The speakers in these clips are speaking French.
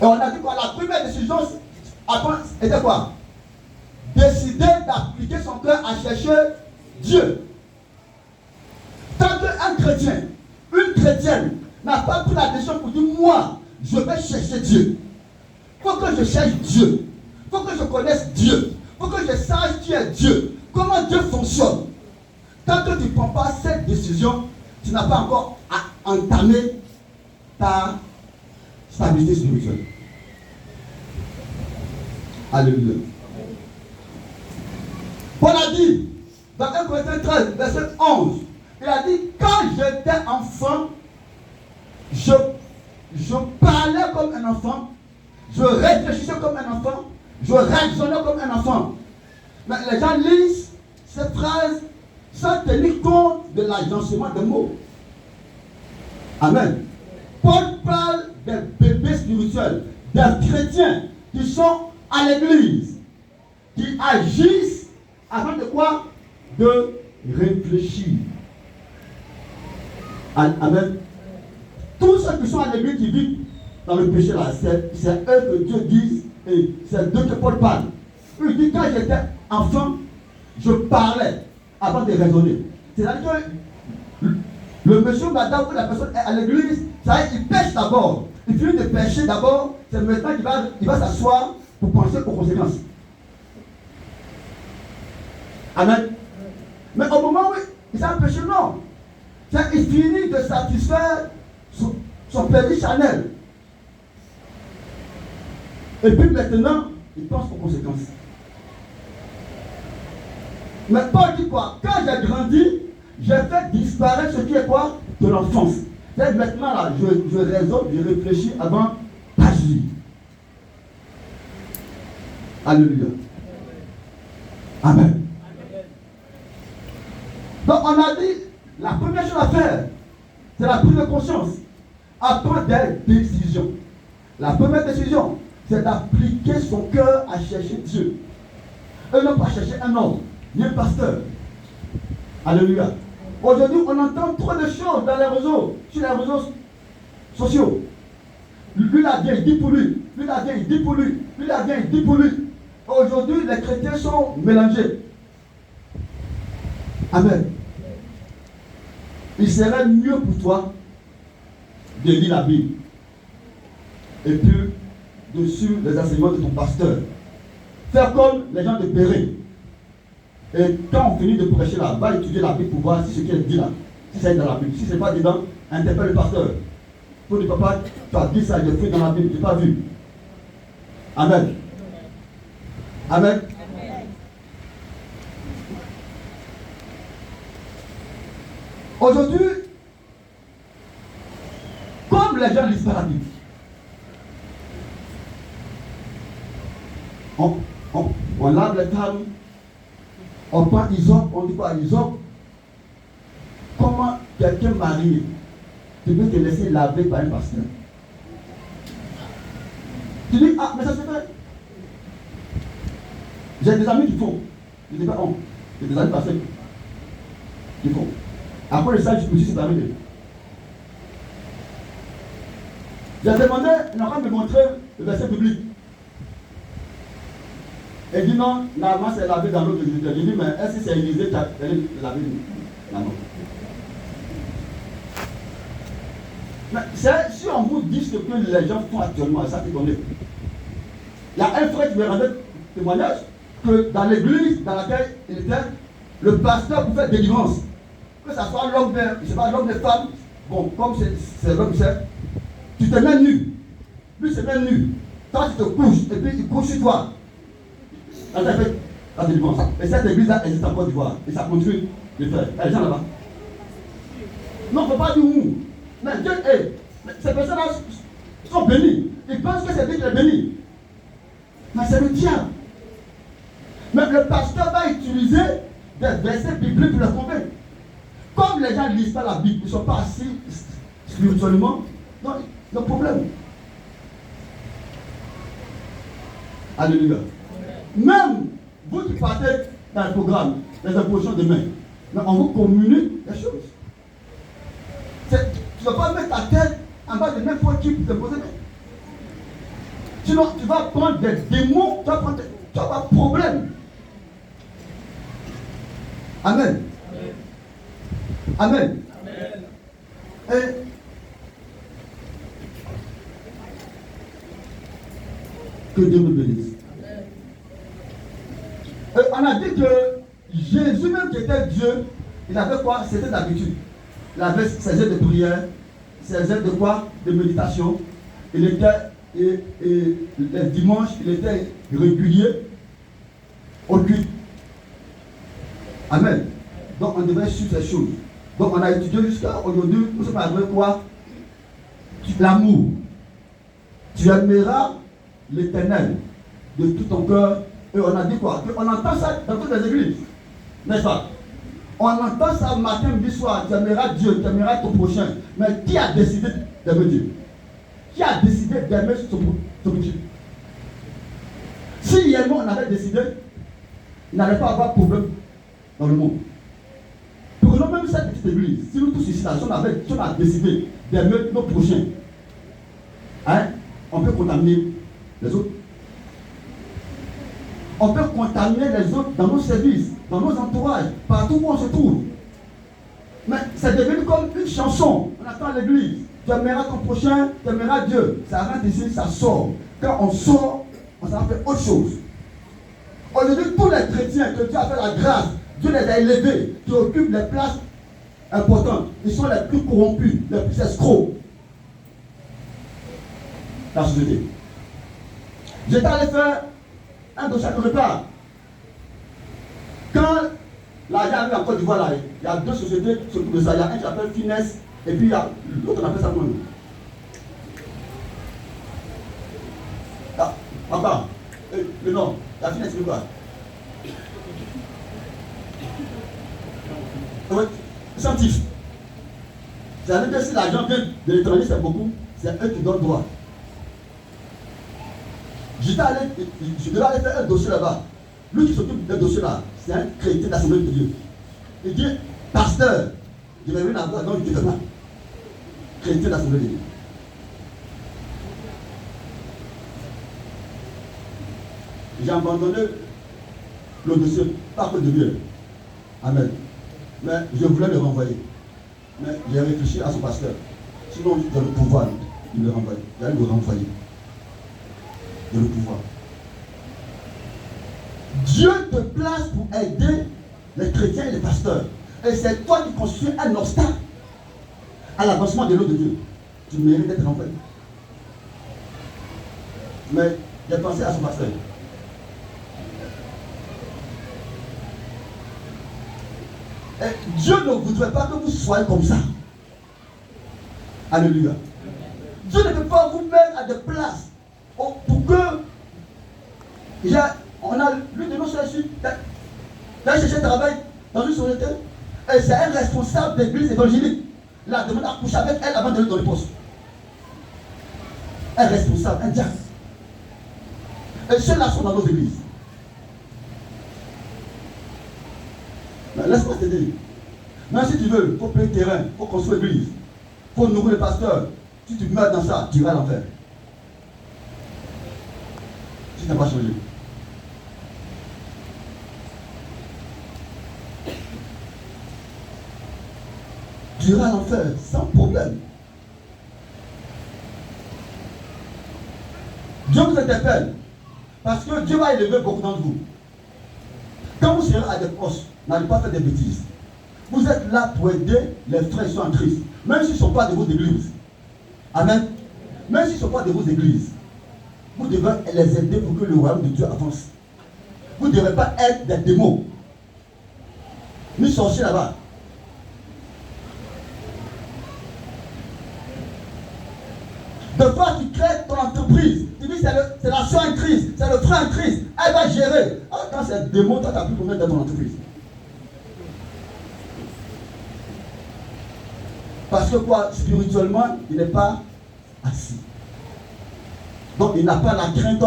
Et on a dit quoi? La première décision était quoi? Décider d'appliquer son cœur à chercher Dieu. Tant qu'un chrétien, une chrétienne n'a pas pris la décision pour dire moi, je vais chercher Dieu. Il faut que je cherche Dieu. Il faut que je connaisse Dieu. Il faut que je sache qui est Dieu. Comment Dieu fonctionne. Tant que tu ne prends pas cette décision, tu n'as pas encore entamé ta stabilité spirituelle. Alléluia. Paul a dit, dans 1 Corinthiens 13, verset 11, il a dit, quand j'étais enfant, je parlais comme un enfant, je réfléchissais comme un enfant, je raisonnais comme un enfant. Mais les gens lisent ces phrases sans tenir compte de l'agencement des mots. Amen. Paul parle des bébés spirituels, des chrétiens qui sont à l'église, qui agissent avant de quoi? De réfléchir. Amen. Tous ceux qui sont à l'église qui vivent dans le péché là, c'est eux que Dieu dit, et c'est d'eux que Paul parle. Il dit, quand j'étais enfant, je parlais avant de raisonner. C'est-à-dire que le monsieur, madame, ou la personne est à l'église, ça il pêche d'abord. Il finit de pêcher d'abord, c'est maintenant qu'il va s'asseoir pour penser aux conséquences. Amen. Mais au moment où il s'est péché, non. Il finit de satisfaire son plaisir charnel. Et puis maintenant, il pense aux conséquences. Mais Paul dit quoi? Quand j'ai grandi, j'ai fait disparaître ce qui est quoi? De l'enfance. C'est maintenant là, je raisonne, je réfléchis avant d'agir. Alléluia. Amen. Donc on a dit, la première chose à faire, c'est la prise de conscience. Après des décisions. La première décision, c'est d'appliquer son cœur à chercher Dieu. Et non pas chercher un homme, ni un pasteur. Alléluia. Aujourd'hui, on entend trop de choses dans les réseaux, sur les réseaux sociaux. Lui la vient, il dit pour lui. Lui la vient, il dit pour lui. Lui la vient, il dit pour lui. Aujourd'hui, les chrétiens sont mélangés. Amen. Il serait mieux pour toi de lire la Bible et puis de suivre les enseignements de ton pasteur. Faire comme les gens de Béret. Et quand on finit de prêcher là, va étudier la Bible pour voir si ce qui est dit là, si c'est dans la Bible. Si ce n'est pas dedans, interpelle le pasteur. Pour dire, papa, tu as dit ça, j'ai fait dans la Bible, je n'ai pas vu. Amen. Amen. Aujourd'hui, comme les gens lisent pas la Bible, on lave les tables, on prend Isope, on dit quoi Isope? Comment quelqu'un marié, tu peux te laisser laver par un pasteur? Tu dis, ah, mais ça se fait. J'ai des amis qui font. Je dis pas, oh, j'ai des amis pasteurs qui font. Après le stage, je me suis séparé. J'ai demandé, il n'a pas me montrer le verset biblique. Il dit non, la main s'est lavée dans l'eau de Jésus. Je dis, mais est-ce que c'est Élisée qui a lavé la main? Mais si on vous dit ce que les gens font actuellement, ça fait connaître. Il y a un frère qui me rendait témoignage que dans l'église dans laquelle il était, le pasteur pour faire délivrance. Que ce soit l'homme, je ne sais pas, l'homme des femmes, bon, comme c'est l'homme, tu te mets nu. Lui se met nu. Toi, tu te couches, et puis il couche sur toi. Là, tu as fait la délivrance. Et cette église-là existe en Côte d'Ivoire. Et ça continue de faire. Il y a des gens là-bas. Non, il ne faut pas dire où. Mais Dieu, ces personnes-là sont bénies. Ils pensent que c'est Dieu qui les bénit. Mais c'est le diable. Mais le pasteur va utiliser des versets bibliques pour les convaincre. Comme les gens ne lisent pas la Bible, ils ne sont pas assis spirituellement, non, il y a un problème. Alléluia. Même vous qui partez dans le programme, les impositions de main, mais on vous communique les choses. Tu ne vas pas mettre ta tête en bas de n'importe qui pour te poser main. Sinon, tu vas prendre des démons, tu vas avoir problème. Amen. Amen. Et que Dieu nous bénisse. Et on a dit que Jésus, même qui était Dieu, il avait quoi? C'était d'habitude. Il avait ses heures de prière, ses heures de quoi? De méditation. Il était, et les dimanches, il était régulier au culte. Amen. Donc on devrait suivre ces choses. Donc on a étudié jusqu'à aujourd'hui, nous sommes arrivés quoi? L'amour. Tu aimeras l'Éternel de tout ton cœur. Et on a dit quoi? On entend ça dans toutes les églises. N'est-ce pas? On entend ça matin, midi, soir. Tu aimeras Dieu, tu aimeras ton prochain. Mais qui a décidé d'aimer Dieu? Qui a décidé d'aimer son prochain? Si hier on avait décidé, il n'allait pas avoir de problème dans le monde. Prenons même cette petite église. Si nous tous ici, si on a décidé d'aimer nos prochains, hein, on peut contaminer les autres. On peut contaminer les autres dans nos services, dans nos entourages, partout où on se trouve. Mais c'est devenu comme une chanson. On attend à l'église. Tu aimeras ton prochain, tu aimeras Dieu. Ça rentre ici, ça sort. Quand on sort, on s'en fait autre chose. Aujourd'hui, tous les chrétiens que Dieu a fait la grâce, Dieu les a élevés, qui occupent les places importantes. Ils sont les plus corrompus, les plus escrocs. La société. J'étais allé faire un dossier quelque part. Quand l'argent arrive en Côte d'Ivoire, là, il y a deux sociétés qui s'occupent de ça. Il y a un qui s'appelle Finesse et puis il y a l'autre on appelle ça comment? Ah, papa, le nom, la Finesse c'est quoi? Oui, scientifique. C'est-à-dire que si l'argent vient de l'étranger, c'est beaucoup, c'est eux qui donnent droit. Je devais aller faire un dossier là-bas. Lui qui s'occupe d'un dossier là, c'est un chrétien d'Assemblée de Dieu. Il dit, pasteur, je vais venir à voir, non, je ne fais pas. Chrétien d'Assemblée de Dieu. J'ai abandonné le dossier, pas que de Dieu. Amen. Mais je voulais le renvoyer. Mais j'ai réfléchi à son pasteur. Sinon, j'ai le pouvoir de le renvoyer. J'allais le renvoyer. De le pouvoir. Dieu te place pour aider les chrétiens et les pasteurs. Et c'est toi qui constitues un obstacle à l'avancement de l'eau de Dieu. Tu mérites d'être renvoyé. Mais j'ai pensé à son pasteur. Et Dieu ne voudrait pas que vous soyez comme ça. Alléluia. Dieu ne peut pas vous mettre à des places pour que on a l'une de nos soeurs ici d'aller chercher un travail dans une société et c'est un responsable d'église évangélique. La demande à coucher avec elle avant de lui donner poste. Un responsable, un diacre. Et ceux-là sont dans nos églises. Mais laisse-moi te dire. Même si tu veux, il faut payer le terrain, il faut construire l'église, il faut nourrir les pasteurs. Si tu meurs dans ça, tu iras à l'enfer. Si tu n'as pas changé. Tu iras à l'enfer sans problème. Dieu vous interpelle parce que Dieu va élever beaucoup d'entre vous. Quand vous serez à des postes, n'allez pas faire des bêtises. Vous êtes là pour aider les frères qui sont en Christ, même s'ils ne sont pas de vos églises. Amen. Même s'ils ne sont pas de vos églises, vous devez les aider pour que le royaume de Dieu avance. Vous ne devez pas être des démons, ni sorciers là-bas. De fois tu crées ton entreprise, tu dis c'est la soeur en Christ, c'est le frère en Christ, elle va gérer. Ah, quand c'est un démon, toi tu n'as plus combien dans ton entreprise. Parce que quoi, spirituellement, il n'est pas assis. Donc il n'a pas la crainte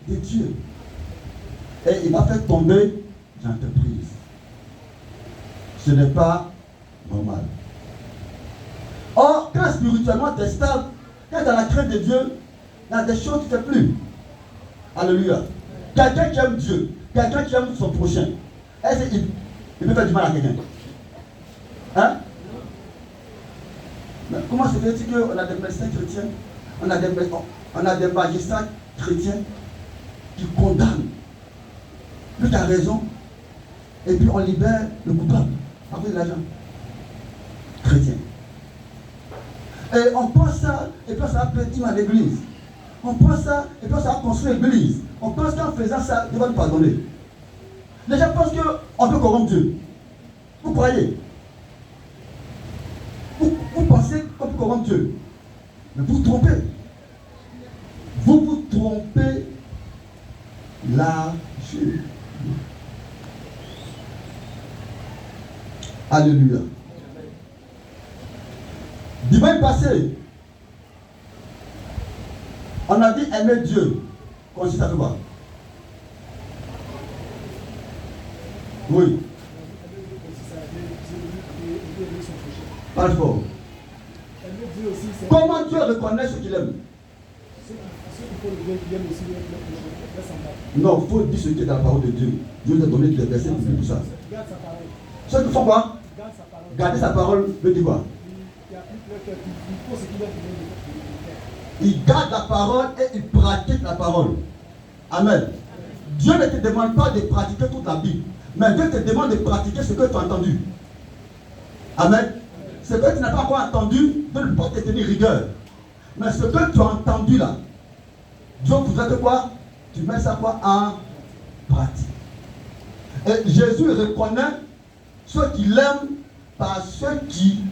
de Dieu. Et il va faire tomber l'entreprise. Ce n'est pas normal. Or, quand spirituellement tu es stable, quand tu as la crainte de Dieu, il y a des choses que tu ne fais plus. Alléluia. Quelqu'un qui aime Dieu, quelqu'un qui aime son prochain, est-ce qu'il peut faire du mal à quelqu'un? Hein? Mais comment se fait-il qu'on a des médecins chrétiens, on a des magistrats chrétiens qui condamnent? Puis tu as raison, et puis on libère le coupable à cause de l'argent. Chrétien. Et on pense ça, et puis ça va pétir à l'église. On pense ça, et puis ça va construire l'église. On pense qu'en faisant ça, Dieu va nous pardonner. Les gens pensent qu'on peut corrompre Dieu. Vous croyez? Vous pensez qu'on peut corrompre Dieu. Mais vous vous trompez. Vous vous trompez largement. Alléluia. Dimanche passé, on a dit aimer Dieu. Consiste à quoi? Oui. Parle fort. Comment Dieu reconnaît ce qu'il aime? Non, il faut dire ce qui est dans la parole de Dieu. Dieu nous a donné des versets pour tout ça. Ceux qui font quoi? Garder sa parole veut dire quoi? Il garde la parole et il pratique la parole. Amen. Dieu ne te demande pas de pratiquer toute la Bible, mais Dieu te demande de pratiquer ce que tu as entendu. Amen. Ce que tu n'as pas encore entendu, Dieu ne peut pas te tenir rigueur. Mais ce que tu as entendu là, Dieu voudrait que quoi? Tu mets ça quoi en pratique. Et Jésus reconnaît ceux qu'il aime par ceux qui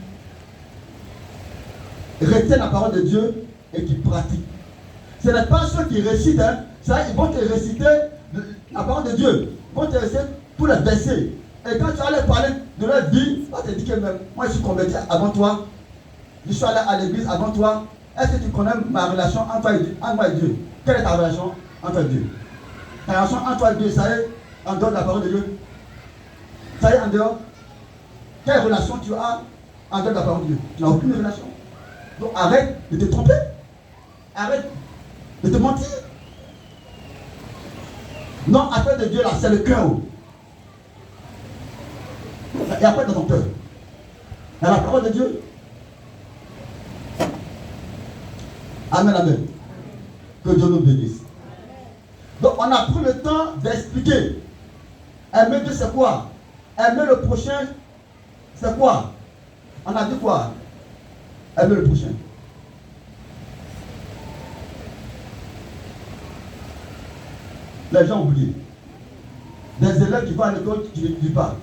retiennent la parole de Dieu et qui pratiquent. Ce n'est pas ceux qui récitent, hein. Ça, ils vont te réciter la parole de Dieu. Ils vont te réciter tous les versets. Et quand tu vas leur parler de leur vie, on va te dire que même, moi je suis converti avant toi, je suis allé à l'église avant toi. Est-ce que tu connais ma relation entre moi et Dieu? Quelle est ta relation entre Dieu? Ta relation entre toi et Dieu, ça y est, en dehors de la parole de Dieu? Ça y est, en dehors? Quelle relation tu as en dehors de la parole de Dieu? Tu n'as aucune relation. Donc arrête de te tromper. Arrête de te mentir. Non, affaire de Dieu là, c'est le cœur. Et après dans ton cœur. Dans la parole de Dieu. Amen, amen. Que Dieu nous bénisse. Donc on a pris le temps d'expliquer. Aimer Dieu c'est quoi? Aimer le prochain c'est quoi? On a dit quoi? Aimer le prochain. Les gens ont oublié. Des élèves qui vont à l'école, tu ne dis pas.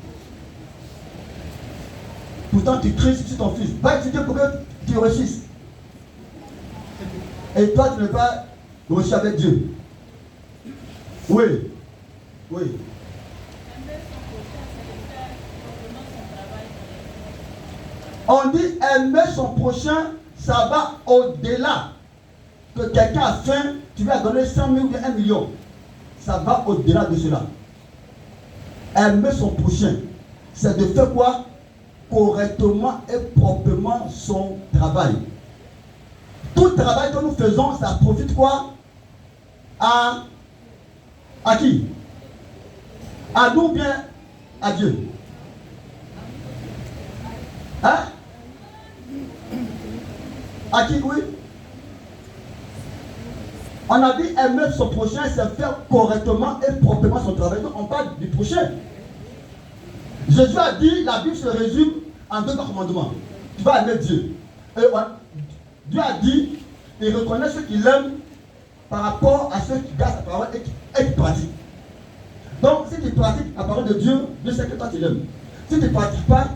Pourtant, tu cries sur ton fils. Va étudier pour que tu réussisses. Et toi, tu ne veux pas réussir avec Dieu. Oui. Oui. On dit aimer son prochain, ça va au-delà. Que quelqu'un a faim, tu lui as donné 100 000 ou 1 million. Ça va au-delà de cela. Aimer son prochain, c'est de faire quoi? Correctement et proprement son travail. Tout travail que nous faisons, ça profite quoi? À qui? À nous bien, à Dieu. Hein? À qui, oui? On a dit aimer son prochain, c'est faire correctement et proprement son travail. Donc on parle du prochain. Jésus a dit, la Bible se résume en 2 commandements. Tu vas aimer Dieu. Et Dieu a dit, il reconnaît ceux qu'il aime par rapport à ceux qui gardent sa parole et qui pratiquent. Donc si tu pratiques la parole de Dieu, Dieu sait que toi tu l'aimes. Si tu ne pratiques pas,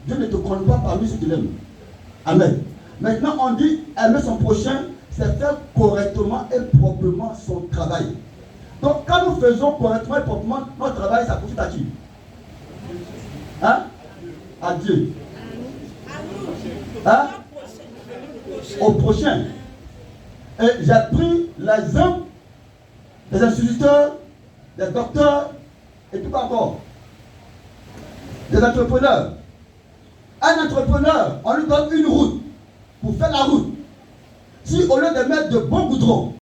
Dieu ne te compte pas parmi ceux qu'il aime. Amen. Maintenant on dit aimer son prochain, c'est faire correctement et proprement son travail. Donc quand nous faisons correctement et proprement notre travail, ça profite à qui? Hein? À Dieu. Hein? Au prochain. Et j'ai pris l'exemple des instituteurs, des docteurs, et puis pas encore. Des entrepreneurs. Un entrepreneur, on lui donne une route pour faire la route. Si au lieu de mettre de bons goudrons,